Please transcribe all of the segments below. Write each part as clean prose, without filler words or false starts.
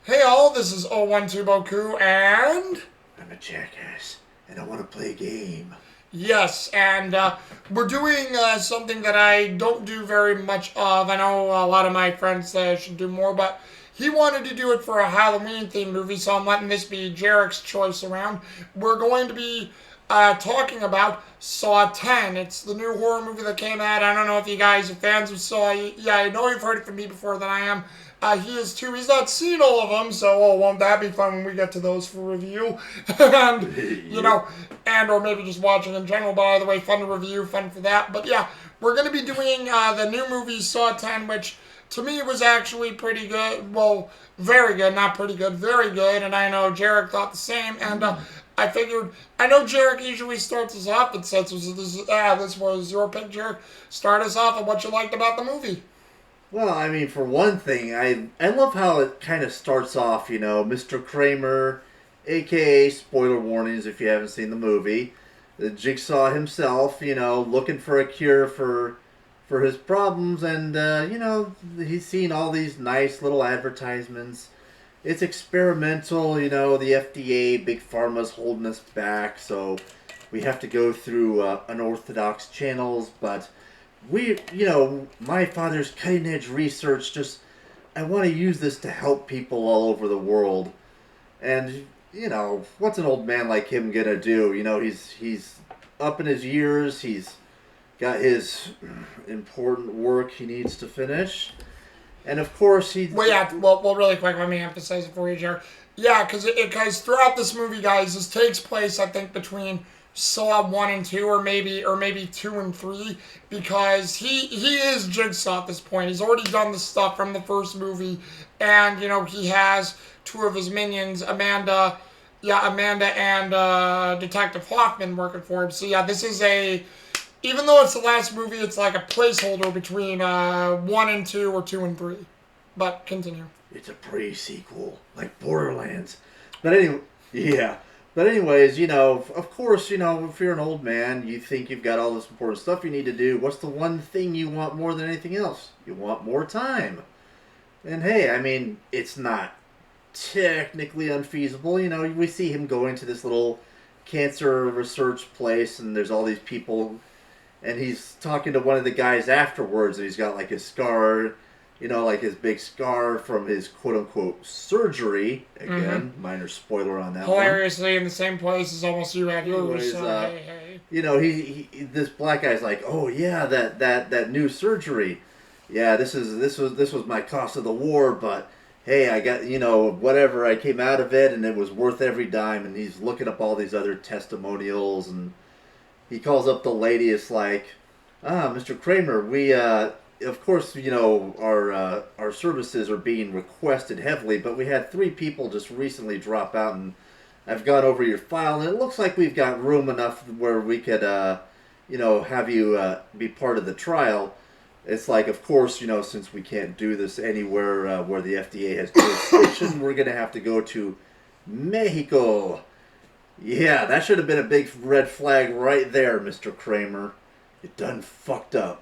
Hey all, this is 012 and I'm a jackass, and I want to play a game. yes, and we're doing something that I don't do very much of. I know a lot of my friends say I should do more, but he wanted to do it for a Halloween themed movie, so I'm letting this be Jarek's choice around. We're going to be talking about Saw 10. It's the new horror movie that came out. I don't know if you guys are fans of Saw. Yeah, I know you've heard it from me before that I am. He is too. He's not seen all of them, so won't that be fun when we get to those for review? And you Yep. know, and or maybe just watching in general. But either way, fun to review, fun for that. But yeah, we're gonna be doing the new movie Saw 10, which to me was actually pretty good. Well, very good, not pretty good, very good. And I know Jarek thought the same. And I figured, I know Jarek usually starts us off, but since this was your pick, Jarek, start us off on what you liked about the movie. Well, I mean, for one thing, I love how it kind of starts off. Mr. Kramer, aka spoiler warnings if you haven't seen the movie, the Jigsaw himself. Looking for a cure for his problems, and he's seen all these nice little advertisements. It's experimental. The FDA, big pharma's holding us back, so we have to go through unorthodox channels, but my father's cutting edge research. Just, I want to use this to help people all over the world. And, what's an old man like him gonna do? He's up in his years, he's got his important work he needs to finish. And of course, Well, yeah. Well, really quick, let me emphasize it for you, Jared. Yeah, because throughout this movie, guys, this takes place, I think, between Saw 1 and 2, or maybe 2 and 3, because he is Jigsaw at this point. He's already done the stuff from the first movie, and he has two of his minions, Amanda. Yeah, Amanda and Detective Hoffman working for him. So yeah, this is a, even though it's the last movie, it's like a placeholder between 1 and 2 or 2 and 3. But continue. it's a pre-sequel, like Borderlands. But anyway, yeah. But anyways, of course, if you're an old man, you think you've got all this important stuff you need to do. What's the one thing you want more than anything else? You want more time. And hey, I mean, it's not technically unfeasible. We see him going to this little cancer research place, and there's all these people, and he's talking to one of the guys afterwards, and he's got like his scar, like his big scar from his quote unquote surgery. Again, minor spoiler on that one. Hilariously, in the same place as almost you had yours. Anyways, So hey, hey. this black guy's like, oh yeah, that new surgery. Yeah, this was my cost of the war, but hey, I got whatever. I came out of it, and it was worth every dime. And he's looking up all these other testimonials, and he calls up the lady. It's like, Mr. Kramer, we of course our services are being requested heavily, but we had 3 people just recently drop out, and I've gone over your file, and it looks like we've got room enough where we could have you be part of the trial. It's like, of course, since we can't do this anywhere where the FDA has jurisdiction, we're going to have to go to Mexico. Yeah, that should have been a big red flag right there, Mr. Kramer. You done fucked up.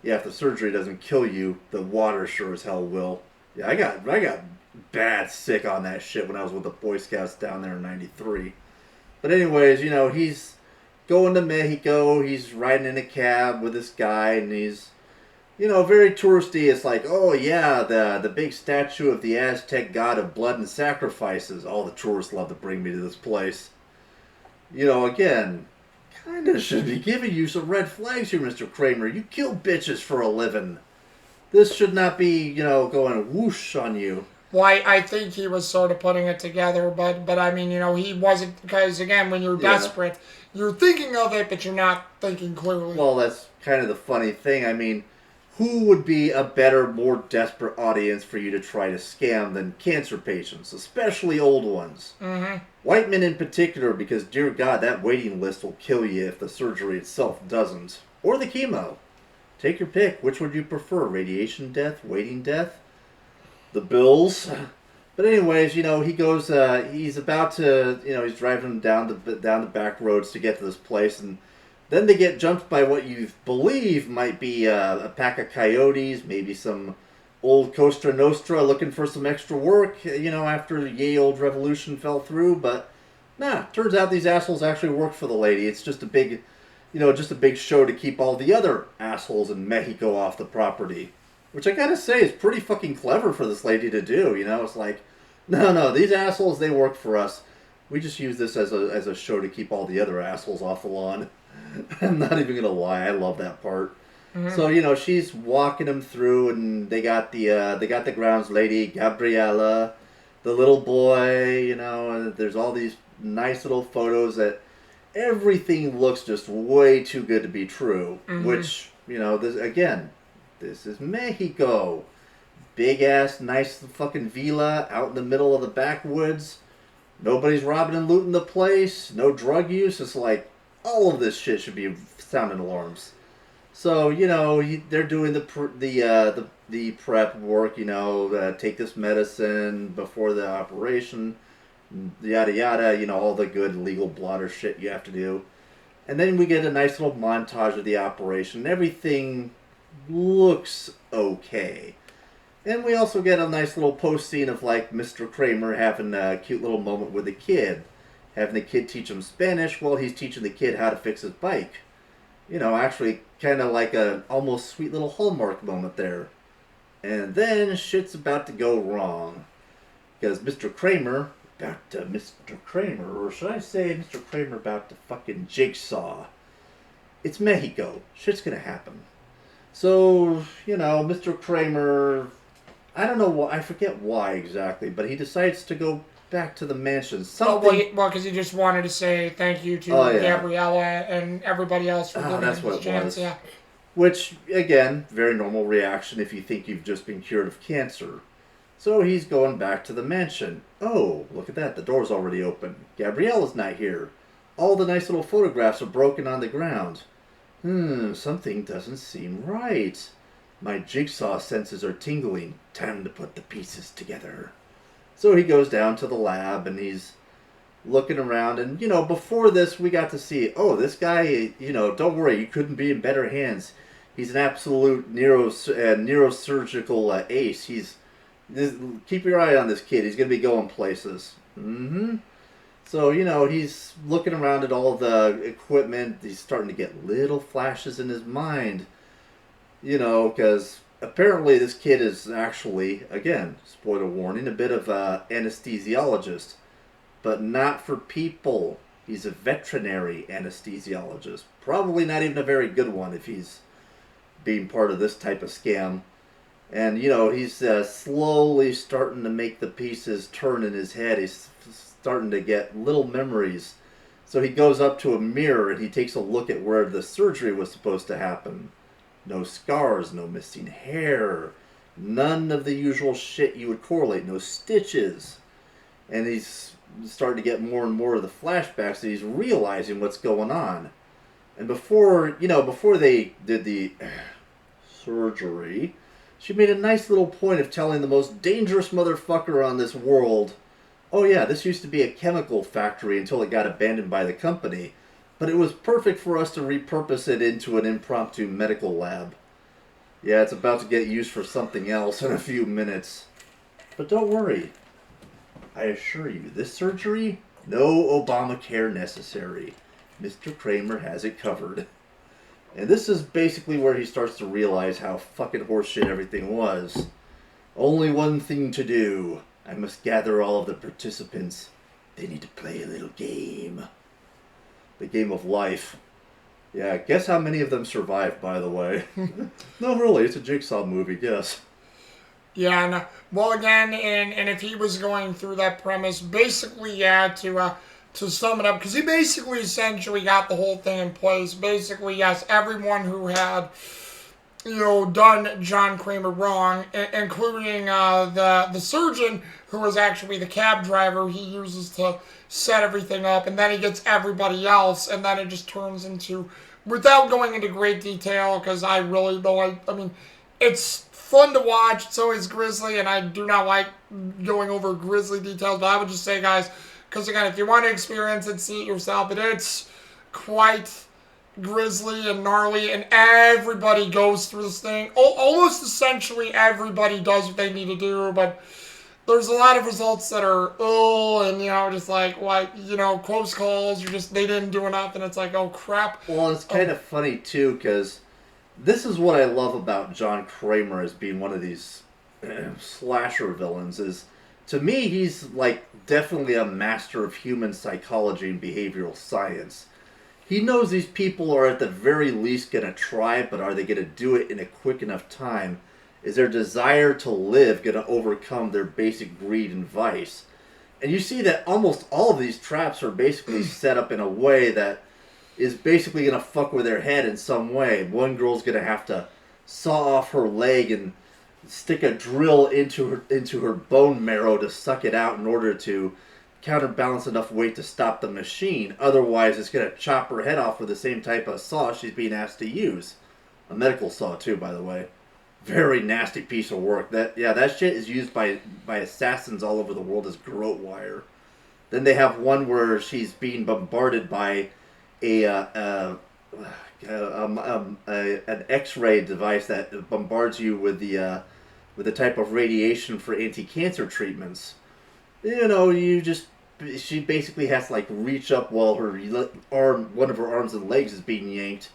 Yeah, if the surgery doesn't kill you, the water sure as hell will. Yeah, I got bad sick on that shit when I was with the Boy Scouts down there in '93. But anyways, he's going to Mexico. He's riding in a cab with this guy, and he's very touristy. It's like, oh yeah, the big statue of the Aztec god of blood and sacrifices. All the tourists love to bring me to this place. Again, kind of should be giving you some red flags here, Mr. Kramer. You kill bitches for a living. This should not be, going whoosh on you. Why I think he was sort of putting it together, but I mean, he wasn't, because again, when you're Yeah. desperate, you're thinking of it, but you're not thinking clearly. Well, that's kind of the funny thing. I mean, who would be a better, more desperate audience for you to try to scam than cancer patients, especially old ones? White men in particular, because dear God, that waiting list will kill you if the surgery itself doesn't. Or the chemo. Take your pick. Which would you prefer? Radiation death? Waiting death? The bills? But anyways, he goes, he's about to, he's driving down the back roads to get to this place, and then they get jumped by what you believe might be a pack of coyotes, maybe some old Costa Nostra looking for some extra work, after the ye old revolution fell through. But nah, turns out these assholes actually work for the lady. It's just a big, just a big show to keep all the other assholes in Mexico off the property. Which I gotta say is pretty fucking clever for this lady to do. It's like, no, these assholes, they work for us. We just use this as a show to keep all the other assholes off the lawn. I'm not even gonna lie, I love that part. Mm-hmm. So she's walking them through, and they got the grounds lady Gabriela, the little boy. And there's all these nice little photos that everything looks just way too good to be true. Mm-hmm. Which this is Mexico, big ass nice fucking villa out in the middle of the backwoods. Nobody's robbing and looting the place. No drug use. It's like all of this shit should be sounding alarms. So they're doing the prep work. Take this medicine before the operation, yada yada. All the good legal blotter shit you have to do, and then we get a nice little montage of the operation. Everything looks okay, and we also get a nice little post scene of like Mr. Kramer having a cute little moment with the kid, having the kid teach him Spanish while he's teaching the kid how to fix his bike. Actually kind of like an almost sweet little Hallmark moment there. And then shit's about to go wrong. Because Mr. Kramer, or should I say Mr. Kramer about to fucking jigsaw. It's Mexico. Shit's gonna happen. So, Mr. Kramer, I don't know why, I forget why exactly, but he decides to go back to the mansion. Well, because he just wanted to say thank you to Gabriela and everybody else for giving him this chance. Yeah. Which, again, very normal reaction if you think you've just been cured of cancer. So he's going back to the mansion. Oh, look at that, the door's already open. Gabriela's not here. All the nice little photographs are broken on the ground. Something doesn't seem right. My jigsaw senses are tingling. Time to put the pieces together. So he goes down to the lab and he's looking around. And, before this, we got to see, this guy, don't worry, you couldn't be in better hands. He's an absolute neurosurgical ace. Keep your eye on this kid. He's going to be going places. Mm-hmm. So, he's looking around at all the equipment. He's starting to get little flashes in his mind. Because apparently this kid is actually, again, spoiler warning, a bit of an anesthesiologist. But not for people. He's a veterinary anesthesiologist. Probably not even a very good one if he's being part of this type of scam. And, he's slowly starting to make the pieces turn in his head. He's starting to get little memories. So he goes up to a mirror and he takes a look at where the surgery was supposed to happen. No scars, no missing hair, none of the usual shit you would correlate, no stitches. And he's starting to get more and more of the flashbacks and he's realizing what's going on. And before they did the surgery, she made a nice little point of telling the most dangerous motherfucker on this world, oh yeah, this used to be a chemical factory until it got abandoned by the company, but it was perfect for us to repurpose it into an impromptu medical lab. Yeah, it's about to get used for something else in a few minutes. But don't worry. I assure you, this surgery, no Obamacare necessary. Mr. Kramer has it covered. And this is basically where he starts to realize how fucking horseshit everything was. Only one thing to do. I must gather all of the participants. They need to play a little game. The game of life. Yeah, guess how many of them survived, by the way. No, really, it's a Jigsaw movie, yes. Yeah, and, well, again, and if he was going through that premise, basically, yeah, to sum it up, because he basically essentially got the whole thing in place. Basically, yes, everyone who had, done John Kramer wrong, including the surgeon, who was actually the cab driver he uses to set everything up, and then he gets everybody else, and then it just turns into, without going into great detail, because I really don't I mean, it's fun to watch, it's always grisly, and I do not like going over grisly details, but I would just say, guys, because again, if you want to experience it, see it yourself, but it's quite grisly and gnarly, and everybody goes through this thing. Almost essentially everybody does what they need to do, but there's a lot of results that are and just like close calls or just they didn't do enough, and it's like, oh crap. Well, it's kind of funny too, because this is what I love about John Kramer as being one of these slasher villains. Is, to me, he's like definitely a master of human psychology and behavioral science. He knows these people are at the very least going to try it, but are they going to do it in a quick enough time? Is their desire to live going to overcome their basic greed and vice? And you see that almost all of these traps are basically set up in a way that is basically going to fuck with their head in some way. One girl's going to have to saw off her leg and stick a drill into her bone marrow to suck it out in order to counterbalance enough weight to stop the machine. Otherwise, it's going to chop her head off with the same type of saw she's being asked to use. A medical saw, too, by the way. Very nasty piece of work. That shit is used by assassins all over the world as garrote wire. Then they have one where she's being bombarded by an X-ray device that bombards you with the type of radiation for anti-cancer treatments. She basically has to like reach up while one of her arms and legs is being yanked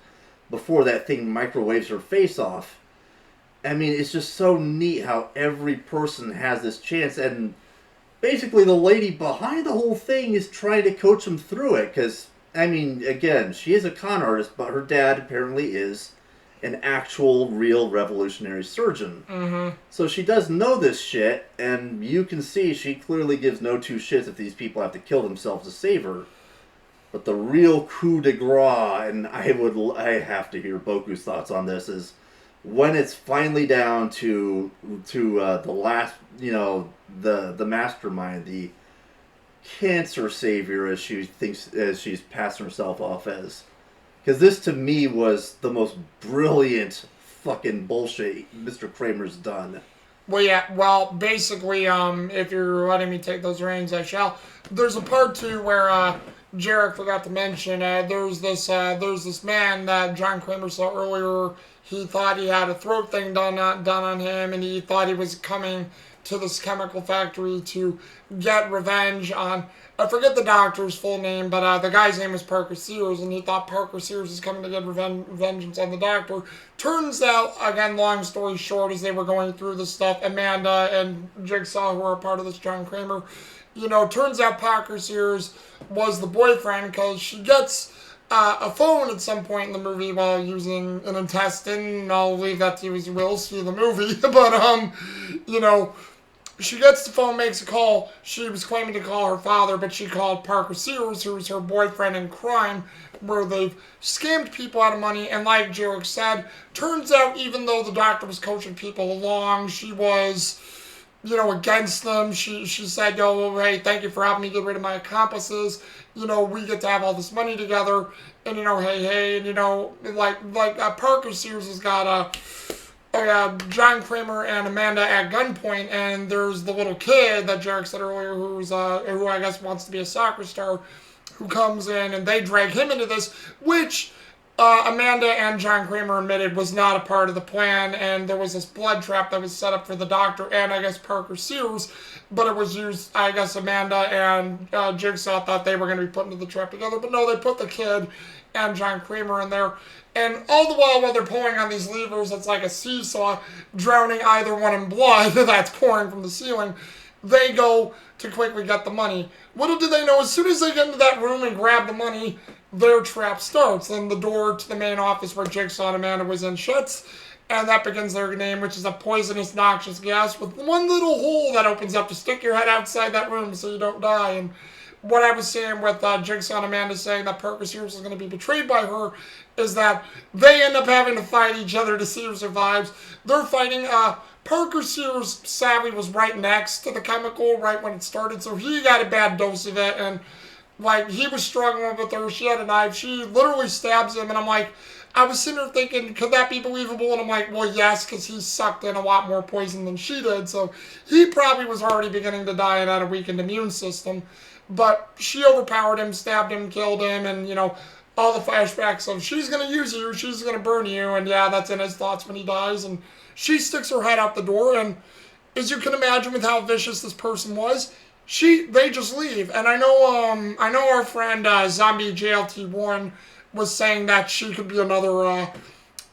before that thing microwaves her face off. I mean, it's just so neat how every person has this chance, and basically the lady behind the whole thing is trying to coach them through it, because, I mean, again, she is a con artist, but her dad apparently is an actual, real revolutionary surgeon. Mm-hmm. So she does know this shit, and you can see she clearly gives no two shits if these people have to kill themselves to save her. But the real coup de grace, and I have to hear Boku's thoughts on this, is when it's finally down to the last, the mastermind, the cancer savior, as she's passing herself off as. Because this, to me, was the most brilliant fucking bullshit Mr. Kramer's done. Well, yeah. Well, basically, if you're letting me take those reins, I shall. There's a part too where Jarek forgot to mention. There's this man that John Kramer saw earlier. He thought he had a throat thing done on him, and he thought he was coming to this chemical factory to get revenge on, I forget the doctor's full name, but the guy's name was Parker Sears, and he thought Parker Sears was coming to get vengeance on the doctor. Turns out, again, long story short, as they were going through this stuff, Amanda and Jigsaw, who are a part of this John Kramer, turns out Parker Sears was the boyfriend, because she gets a phone at some point in the movie while using an intestine. I'll leave that to you as you will, see the movie. But, she gets the phone, makes a call. She was claiming to call her father, but she called Parker Sears, who was her boyfriend in crime, where they've scammed people out of money. And like Jarek said, turns out even though the doctor was coaching people along, she was, against them. She said, hey, thank you for helping me get rid of my accomplices. We get to have all this money together. And, hey, and, Parker Sears has got John Kramer and Amanda at gunpoint, and there's the little kid that Jarek said earlier who I guess wants to be a soccer star, who comes in, and they drag him into this, which Amanda and John Kramer admitted was not a part of the plan, and there was this blood trap that was set up for the doctor and I guess Parker Sears, but it was used, I guess Amanda and Jigsaw thought they were going to be put into the trap together, but no, they put the kid and John Kramer in there. And all the while they're pulling on these levers, it's like a seesaw, drowning either one in blood that's pouring from the ceiling. They go to quickly get the money. Little do they know, as soon as they get into that room and grab the money, their trap starts. And the door to the main office where Jigsaw and Amanda was in shuts, and that begins their game, which is a poisonous, noxious gas with one little hole that opens up to stick your head outside that room so you don't die. And what I was saying with Jigsaw and Amanda saying that Parker Sears is going to be betrayed by her is that they end up having to fight each other to see who survives. They're fighting. Parker Sears, sadly, was right next to the chemical right when it started, so he got a bad dose of it, and he was struggling with her. She had a knife. She literally stabs him, and I was sitting there thinking, could that be believable? And I'm like, well, yes, because he sucked in a lot more poison than she did, so he probably was already beginning to die and had a weakened immune system. But she overpowered him, stabbed him, killed him, and, all the flashbacks of she's going to use you, she's going to burn you, and yeah, that's in his thoughts when he dies, and she sticks her head out the door, and as you can imagine with how vicious this person was, they just leave. And I know our friend Zombie JLT1 was saying that she could be another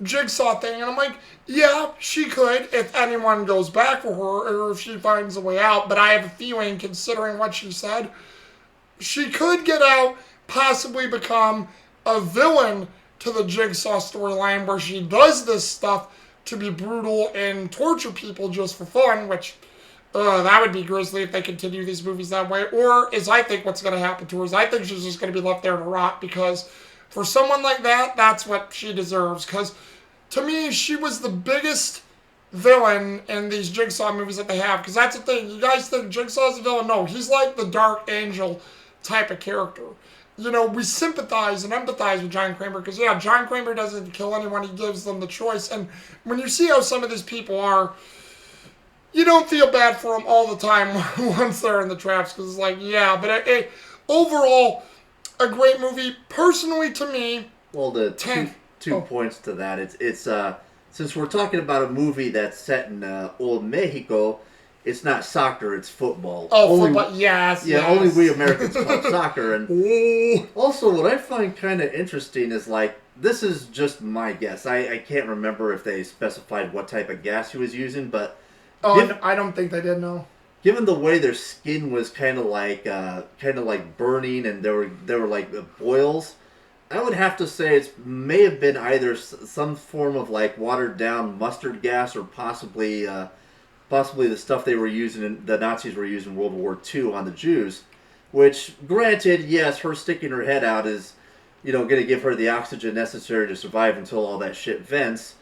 Jigsaw thing, and I'm like, yeah, she could if anyone goes back for her or if she finds a way out, but I have a feeling, considering what she said, she could get out, possibly become a villain to the Jigsaw storyline where she does this stuff to be brutal and torture people just for fun, which that would be grisly if they continue these movies that way. Or is I think what's going to happen to her is I think she's just going to be left there to rot, because for someone like that, that's what she deserves. Because to me, she was the biggest villain in these Jigsaw movies that they have. Because that's the thing. You guys think Jigsaw's a villain? No, he's like the Dark Angel type of character. You know, we sympathize and empathize with John Kramer because, yeah, John Kramer doesn't kill anyone. He gives them the choice. And when you see how some of these people are, you don't feel bad for them all the time once they're in the traps, because it's like, yeah. But overall, a great movie. Personally, to me, well, the two points to that. It's since we're talking about a movie that's set in old Mexico, it's not soccer, it's football. Oh, football, yes. Yeah, yes. only we Americans call soccer. And also, what I find kind of interesting is, like, this is just my guess. I can't remember if they specified what type of gas he was using, but I don't think they did, no. Given the way their skin was kind of like burning, and there were like boils, I would have to say it may have been either some form of like watered down mustard gas, or possibly the stuff they were using, the Nazis were using in World War II on the Jews. Which, granted, yes, her sticking her head out is, going to give her the oxygen necessary to survive until all that shit vents.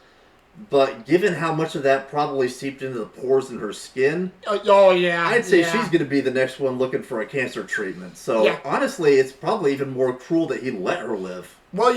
But given how much of that probably seeped into the pores in her skin, I'd say she's going to be the next one looking for a cancer treatment. So honestly, it's probably even more cruel that he let her live. Well,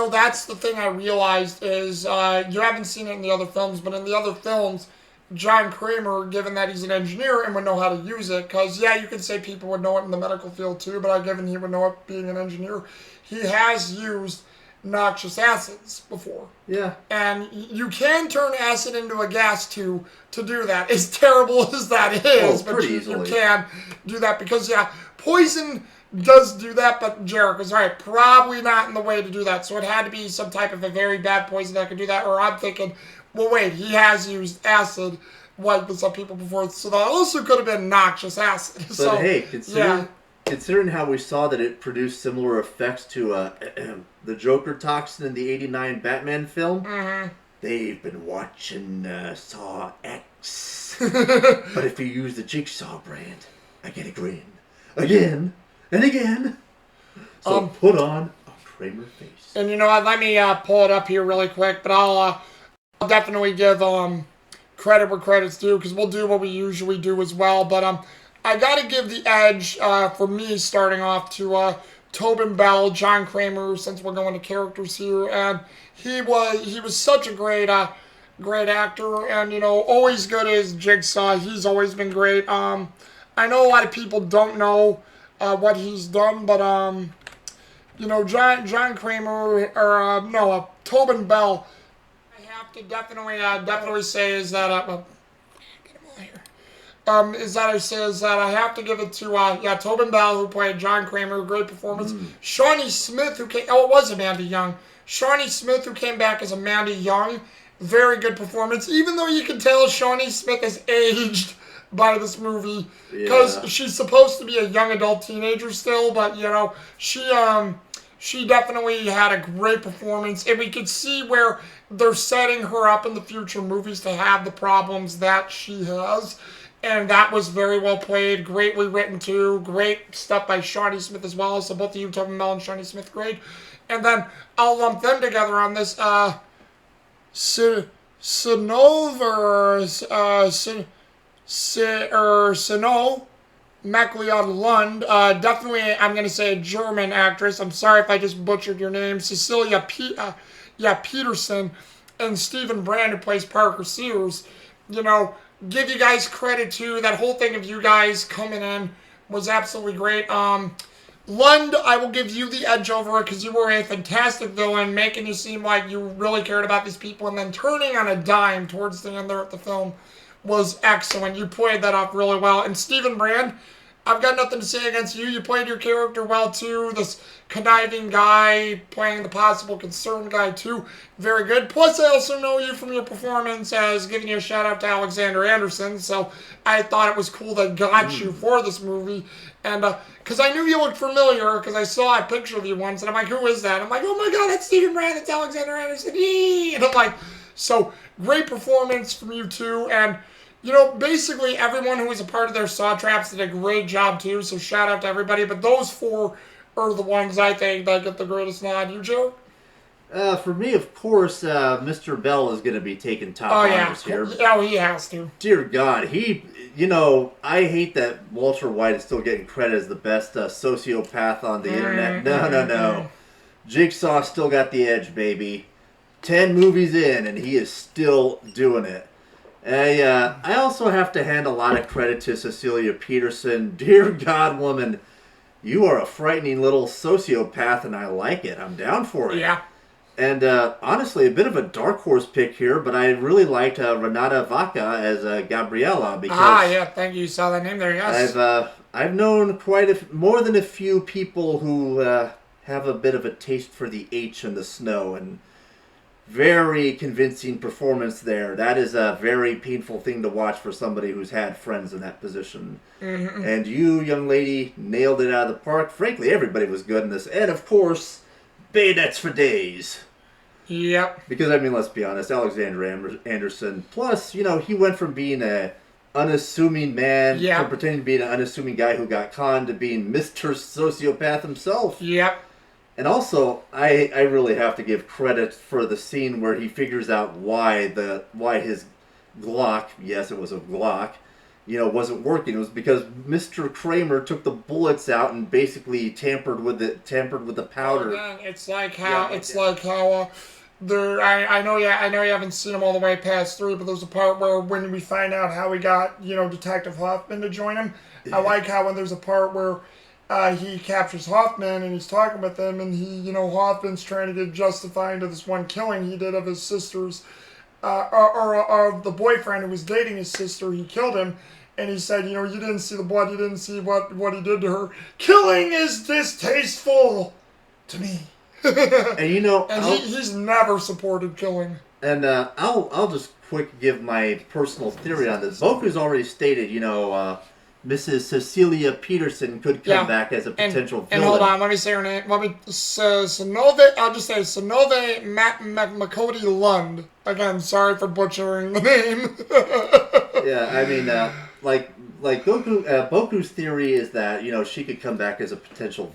that's the thing I realized is you haven't seen it in the other films, but in the other films, John Kramer, given that he's an engineer and would know how to use it, because you could say people would know it in the medical field too, but given he would know it being an engineer, he has used noxious acids before. Yeah. And you can turn acid into a gas to do that, as terrible as that is. But you can do that because, poison does do that, but Jarek was right. Probably not in the way to do that. So it had to be some type of a very bad poison that could do that. Or I'm thinking, well, wait, he has used acid wiping some people before. So that also could have been noxious acid. But hey, considering how we saw that it produced similar effects to the Joker toxin in the '89 Batman film, they've been watching Saw X. But if you use the Jigsaw brand, I get a grin. Again and again. So put on a Kramer face. And you know what, let me pull it up here really quick, but I'll definitely give credit where credit's due, because we'll do what we usually do as well, but I gotta give the edge for me starting off to Tobin Bell, John Kramer, since we're going to characters here, and he was such a great actor, and always good as Jigsaw. He's always been great. I know a lot of people don't know what he's done, but John Kramer or Tobin Bell, I have to definitely say is that I have to give it to Tobin Bell, who played John Kramer, great performance. Shawnee Smith, it was Amanda Young. Shawnee Smith, who came back as Amanda Young, very good performance. Even though you can tell Shawnee Smith is aged by this movie, because she's supposed to be a young adult teenager still, but she definitely had a great performance, and we could see where they're setting her up in the future movies to have the problems that she has. And that was very well played, greatly written too, great stuff by Shawnee Smith as well. So both of you, Tobin Bell and Shawnee Smith, great. And then I'll lump them together on this. Sinova Sino MacLeod Lund, definitely I'm going to say a German actress. I'm sorry if I just butchered your name. Cecilia Peterson, and Stephen Brand, who plays Parker Sears. Give you guys credit too. That whole thing of you guys coming in was absolutely great. Lund, I will give you the edge over it because you were a fantastic villain, making you seem like you really cared about these people, and then turning on a dime towards the end there at the film was excellent. You played that off really well. And Stephen Brand, I've got nothing to say against you. You played your character well too. This conniving guy playing the possible concerned guy too. Very good. Plus, I also know you from your performance as giving you a shout out to Alexander Anderson. So I thought it was cool that got you for this movie. And because I knew you looked familiar because I saw a picture of you once and I'm like, who is that? I'm like, oh my God, that's Stephen Brand. That's Alexander Anderson. Yee! And I'm like, so great performance from you too. And you know, basically everyone who was a part of their Saw Traps did a great job too, so shout out to everybody. But those four are the ones I think that get the greatest nod. You, Joe? For me, of course, Mr. Bell is going to be taking top honors here. Oh, he has to. Dear God, I hate that Walter White is still getting credit as the best sociopath on the internet. No. Jigsaw still got the edge, baby. 10 movies in, and he is still doing it. I also have to hand a lot of credit to Cecilia Peterson. Dear God, woman, you are a frightening little sociopath, and I like it. I'm down for it. Yeah. And honestly, a bit of a dark horse pick here, but I really liked Renata Vaca as Gabriella because thank you. You saw that name there. Yes. I've known more than a few people who have a bit of a taste for the H and the snow, and very convincing performance there. That is a very painful thing to watch for somebody who's had friends in that position. Mm-hmm. And you, young lady, nailed it out of the park. Frankly, everybody was good in this. And, of course, bayonets for days. Yep. Because, I mean, let's be honest, Alexander Anderson, plus, he went from being a unassuming man to pretending to be an unassuming guy who got conned to being Mr. Sociopath himself. Yep. And also, I really have to give credit for the scene where he figures out why his Glock, yes, it was a Glock, wasn't working. It was because Mr. Kramer took the bullets out and basically tampered with the powder. Again, it's like how I know you haven't seen them all the way past 3, but there's a part where when we find out how he got Detective Hoffman to join him. I like how when there's a part where he captures Hoffman and he's talking with him, and Hoffman's trying to get justifying to this one killing he did of his sister's, or the boyfriend who was dating his sister. He killed him, and he said, you didn't see the blood, you didn't see what he did to her. Killing is distasteful to me. And he's never supported killing. And I'll just quick give my personal theory on this. Boku's already stated, Mrs. Cecilia Peterson could come back as a potential villain. And hold on, let me say her name. I'll just say Synnöve Makodi Lund. Again, sorry for butchering the name. Yeah, I mean, Boku's theory is that, she could come back as a potential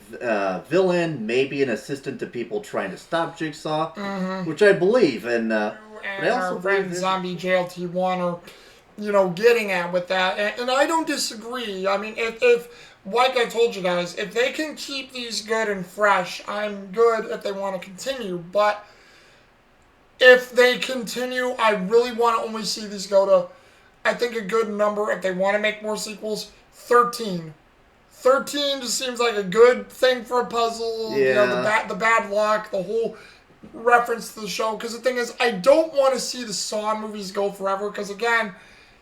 villain, maybe an assistant to people trying to stop Jigsaw, which I believe. And I also our friend Zombie JLT1 are getting at with that, and I don't disagree. I mean, if like I told you guys, if they can keep these good and fresh, I'm good if they want to continue. But if they continue, I really want to only see these go to, I think, a good number if they want to make more sequels, 13. 13 just seems like a good thing for a puzzle. Yeah. The bad luck, the whole reference to the show. Because the thing is, I don't want to see the Saw movies go forever. Because again,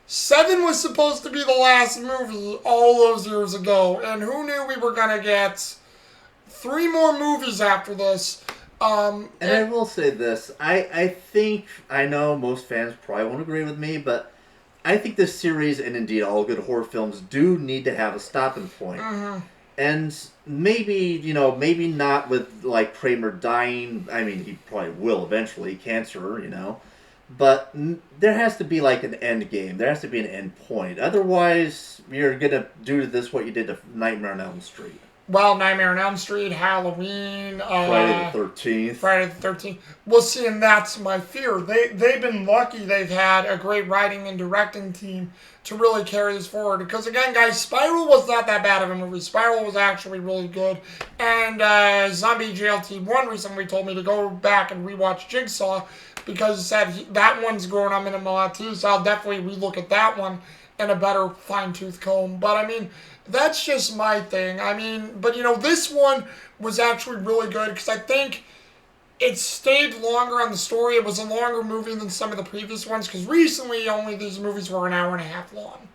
7 was supposed to be the last movie all those years ago, and who knew we were going to get 3 more movies after this. And I will say this, I think, I know most fans probably won't agree with me, but I think this series, and indeed all good horror films, do need to have a stopping point. Mm-hmm. And maybe, maybe not with, Kramer dying. I mean, he probably will eventually, cancer, But there has to be, an end game. There has to be an end point. Otherwise, you're going to do to this what you did to Nightmare on Elm Street. Well, Nightmare on Elm Street, Halloween, Friday the 13th. Friday the 13th. Well, see, and that's my fear. They've been lucky they've had a great writing and directing team to really carry this forward. Because, again, guys, Spiral was not that bad of a movie. Spiral was actually really good. And Zombie JLT1 recently told me to go back and rewatch Jigsaw because he said that one's growing on him a lot too. So I'll definitely relook at that one in a better fine-tooth comb. But, I mean, that's just my thing. I mean, but this one was actually really good because I think it stayed longer on the story. It was a longer movie than some of the previous ones because recently only these movies were an hour and a half long.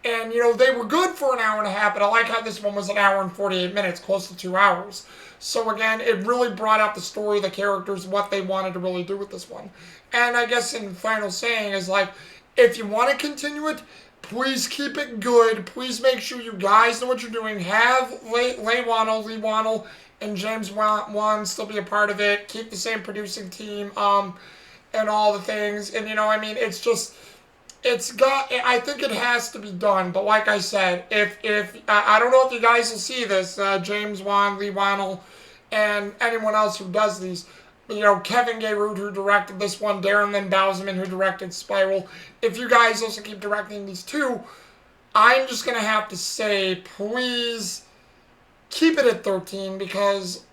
And, they were good for an hour and a half, but I like how this one was an hour and 48 minutes, close to 2 hours. So, again, it really brought out the story, the characters, what they wanted to really do with this one. And I guess in final saying is like, if you want to continue it, please keep it good. Please make sure you guys know what you're doing. Have Lee Wannell, and James Wan still be a part of it. Keep the same producing team, and all the things. And, it's just... I think it has to be done, but like I said, if I don't know if you guys will see this, James Wan, Lee Wannell, and anyone else who does these, Kevin Gayrood, who directed this one, Darren Lynn Bousman, who directed Spiral, if you guys also keep directing these two, I'm just going to have to say, please keep it at 13, because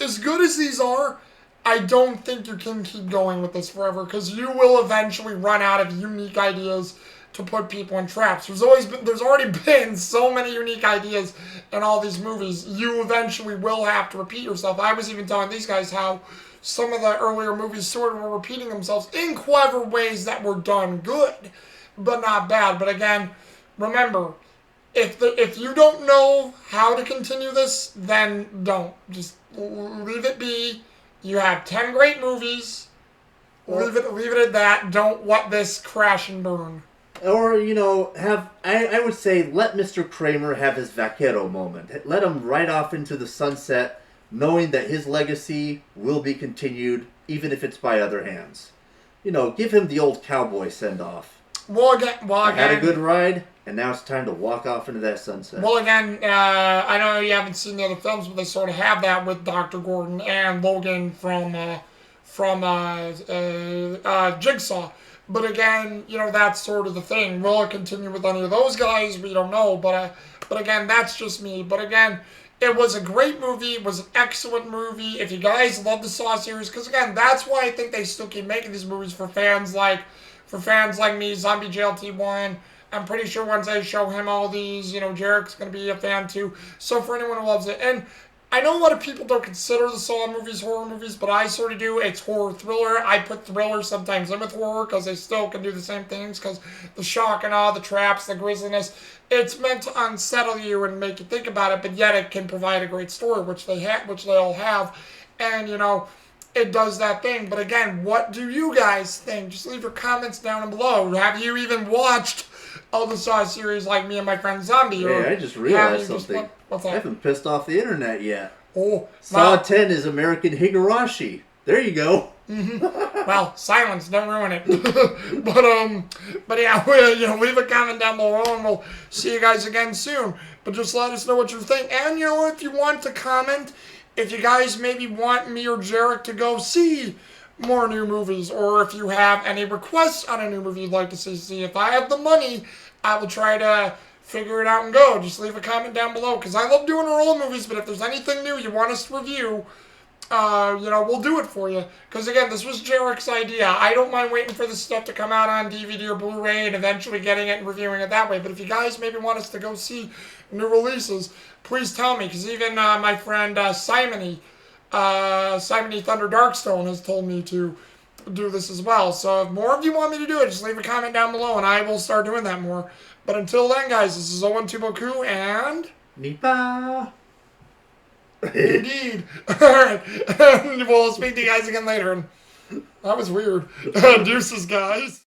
as good as these are, I don't think you can keep going with this forever because you will eventually run out of unique ideas to put people in traps. There's already been so many unique ideas in all these movies. You eventually will have to repeat yourself. I was even telling these guys how some of the earlier movies sort of were repeating themselves in clever ways that were done good, but not bad. But again, remember, if you don't know how to continue this, then don't. Just leave it be. You have 10 great movies. Leave it at that. Don't let this crash and burn. Or, I would say let Mr. Kramer have his vaquero moment. Let him ride off into the sunset, knowing that his legacy will be continued, even if it's by other hands. Give him the old cowboy send-off. I had a good ride, and now it's time to walk off into that sunset. Well, again, I know you haven't seen the other films, but they sort of have that with Dr. Gordon and Logan from Jigsaw. But again, that's sort of the thing. Will it continue with any of those guys? We don't know. But again, that's just me. But again, it was a great movie. It was an excellent movie. If you guys love the Saw series, because again, that's why I think they still keep making these movies for fans like me, Zombie JLT1. I'm pretty sure once I show him all these, Jarek's going to be a fan too. So for anyone who loves it. And I know a lot of people don't consider the Saw movies horror movies, but I sort of do. It's horror thriller. I put thriller sometimes in with horror because they still can do the same things because the shock and awe, the traps, the grisliness, it's meant to unsettle you and make you think about it, but yet it can provide a great story, which they all have. And, it does that thing. But again, what do you guys think? Just leave your comments down below. Have you even watched all the Saw series like me and my friend Zombie? Hey, I just realized something. What's that? I haven't pissed off the internet yet. Oh, Saw 10 is American Higurashi. There you go. Mm-hmm. Well, silence, don't ruin it. but yeah, leave a comment down below and we'll see you guys again soon. But just let us know what you think. And if you want to comment, if you guys maybe want me or Jarek to go see more new movies, or if you have any requests on a new movie you'd like to see, if I have the money, I will try to figure it out and go. Just leave a comment down below, because I love doing our old movies, but if there's anything new you want us to review, we'll do it for you. Because again, this was Jarek's idea. I don't mind waiting for this stuff to come out on DVD or Blu-ray and eventually getting it and reviewing it that way. But if you guys maybe want us to go see new releases, please tell me. Because even my friend Simony Thunder Darkstone has told me to do this as well. So if more of you want me to do it, just leave a comment down below and I will start doing that more. But until then, guys, this is Owen Tuboku and... Nipa! Indeed. Alright. And we'll speak to you guys again later. That was weird. Deuces, guys.